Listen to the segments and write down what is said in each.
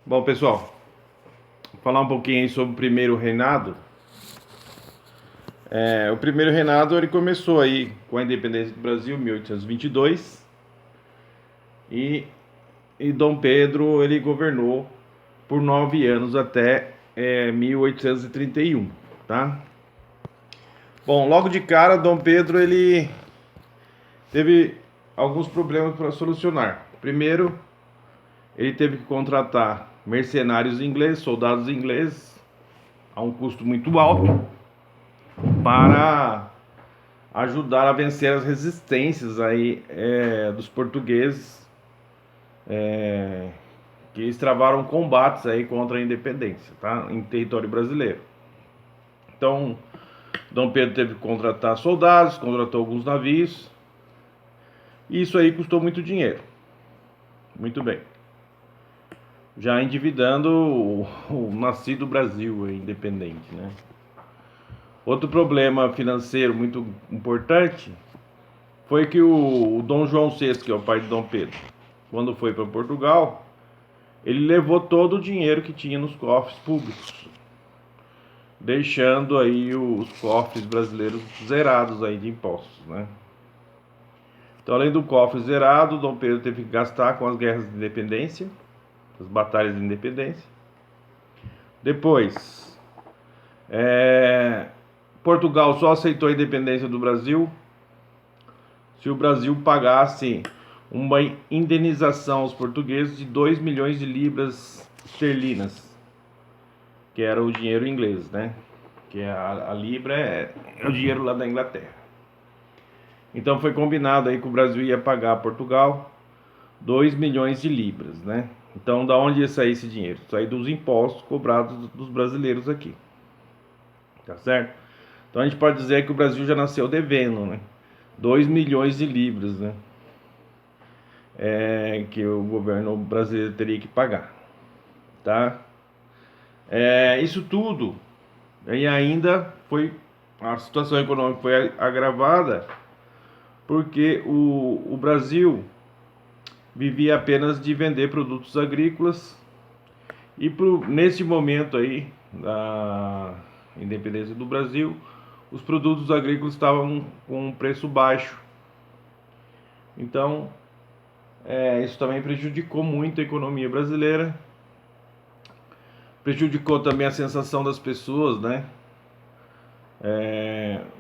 Bom, pessoal, vou falar um pouquinho aí sobre o primeiro reinado. O primeiro reinado ele começou aí com a independência do Brasil, 1822, e Dom Pedro ele governou por 9 anos até 1831, tá? Bom, logo de cara, Dom Pedro ele teve alguns problemas para solucionar. Primeiro, ele teve que contratar mercenários ingleses, soldados ingleses, a um custo muito alto, para ajudar a vencer as resistências aí dos portugueses, que eles travaram combates aí contra a independência, tá? Em território brasileiro. Então, Dom Pedro teve que contratar soldados, contratou alguns navios, e isso aí custou muito dinheiro. Muito bem. Já endividando o nascido Brasil independente, né? Outro problema financeiro muito importante foi que o Dom João VI, que é o pai de Dom Pedro, quando foi para Portugal, ele levou todo o dinheiro que tinha nos cofres públicos, deixando aí os cofres brasileiros zerados aí de impostos, né? Então, além do cofre zerado, Dom Pedro teve que gastar com as guerras de independência, as batalhas de independência. Depois, Portugal só aceitou a independência do Brasil se o Brasil pagasse uma indenização aos portugueses de 2 milhões de libras esterlinas, que era o dinheiro inglês, né? Que a libra é o dinheiro lá da Inglaterra. Então foi combinado aí que o Brasil ia pagar a Portugal 2 milhões de libras, né? Então da onde ia sair esse dinheiro? Sair dos impostos cobrados dos brasileiros aqui, tá certo? Então a gente pode dizer que o Brasil já nasceu devendo, né? 2 milhões de libras, né? Que o governo brasileiro teria que pagar, tá? Isso tudo, e ainda foi, a situação econômica foi agravada porque o Brasil vivia apenas de vender produtos agrícolas e nesse momento aí da independência do Brasil, os produtos agrícolas estavam com um preço baixo. Então, isso também prejudicou muito a economia brasileira, prejudicou também a sensação das pessoas, né?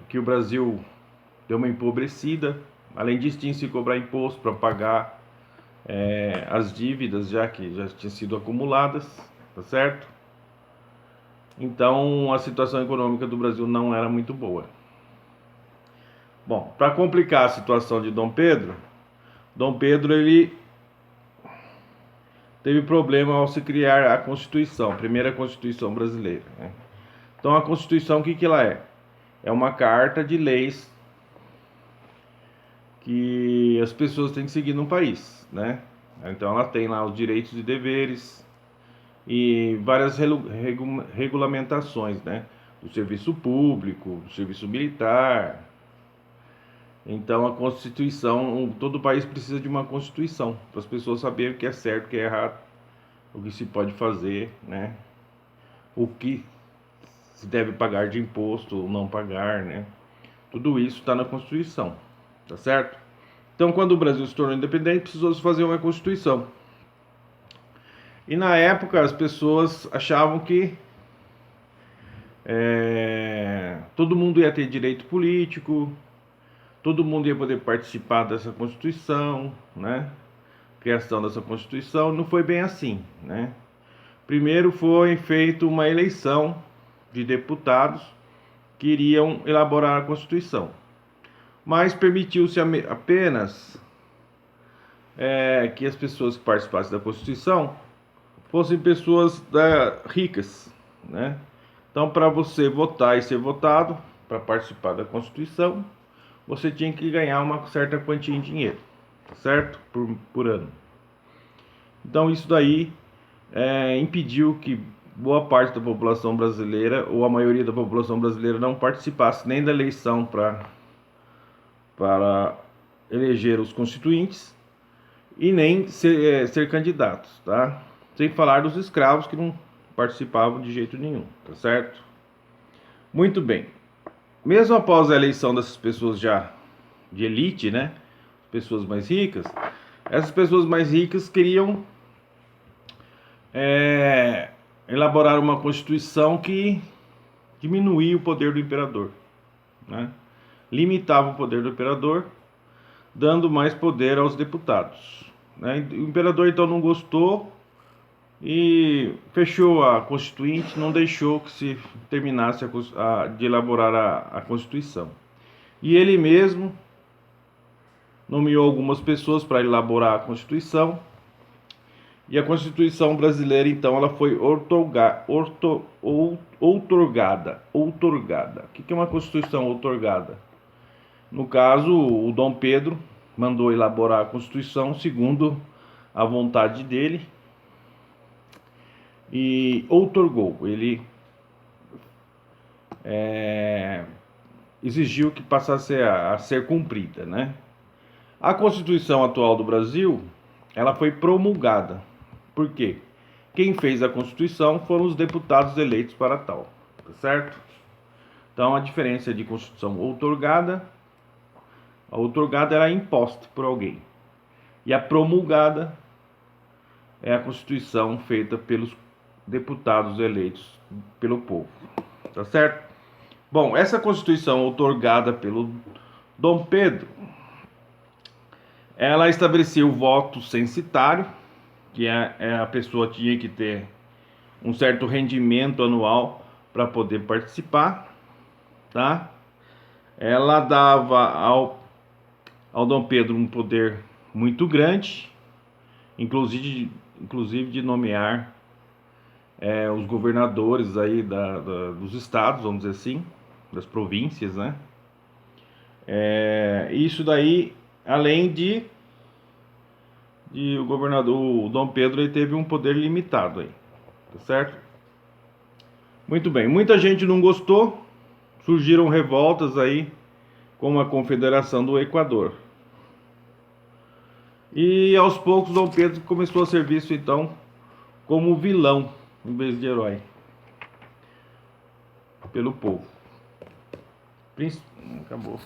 Que o Brasil deu uma empobrecida. Além disso, tinha que se cobrar imposto para pagar as dívidas já que já tinham sido acumuladas, tá certo? Então, a situação econômica do Brasil não era muito boa. Bom, para complicar a situação de Dom Pedro ele teve problema ao se criar a Constituição, a primeira Constituição brasileira, né? Então, a Constituição, o que ela é? É uma carta de leis que as pessoas têm que seguir no país, né? Então, ela tem lá os direitos e deveres e várias regulamentações, né? Do serviço público, do serviço militar. Então, a Constituição, todo país precisa de uma Constituição para as pessoas saberem o que é certo, o que é errado, o que se pode fazer, né? O que se deve pagar de imposto ou não pagar, né? Tudo isso está na Constituição, tá certo? Então, quando o Brasil se tornou independente, precisou se fazer uma Constituição. E na época as pessoas achavam que todo mundo ia ter direito político, todo mundo ia poder participar dessa Constituição, né? Criação dessa Constituição. Não foi bem assim, né? Primeiro foi feita uma eleição de deputados que iriam elaborar a Constituição, mas permitiu-se apenas que as pessoas que participassem da Constituição fossem pessoas ricas, né? Então, para você votar e ser votado, para participar da Constituição, você tinha que ganhar uma certa quantia em dinheiro, certo? Por ano. Então, isso daí impediu que boa parte da população brasileira, ou a maioria da população brasileira, não participasse nem da eleição para eleger os constituintes e nem ser candidatos, tá? sem falar dos escravos que não participavam de jeito nenhum, tá certo? Muito bem. Mesmo após a eleição dessas pessoas já de elite, né, pessoas mais ricas, essas pessoas mais ricas queriam elaborar uma constituição que diminuía o poder do imperador, né? Limitava o poder do imperador, dando mais poder aos deputados, né? O imperador então não gostou e fechou a Constituinte, não deixou que se terminasse de elaborar a Constituição. E ele mesmo nomeou algumas pessoas para elaborar a Constituição. E a Constituição brasileira, então, ela foi outorgada. O que é uma Constituição outorgada? No caso, o Dom Pedro mandou elaborar a Constituição segundo a vontade dele e outorgou. Ele exigiu que passasse a ser cumprida, né? A Constituição atual do Brasil, ela foi promulgada. Por quê? Quem fez a Constituição foram os deputados eleitos para tal, tá certo? Então a diferença de Constituição outorgada, a outorgada era imposta por alguém. E a promulgada é a Constituição feita pelos deputados eleitos pelo povo, tá certo? Bom, essa Constituição outorgada pelo Dom Pedro, ela estabelecia o voto censitário, que a pessoa tinha que ter um certo rendimento anual para poder participar, tá? Ela dava ao Dom Pedro um poder muito grande, inclusive de nomear os governadores aí dos estados, vamos dizer assim, das províncias, né? Isso daí, além de o governador, o Dom Pedro, ele teve um poder limitado aí, tá certo? Muito bem, muita gente não gostou, surgiram revoltas aí, como a Confederação do Equador. E aos poucos Dom Pedro começou a ser visto então como vilão em vez de herói pelo povo. Acabou.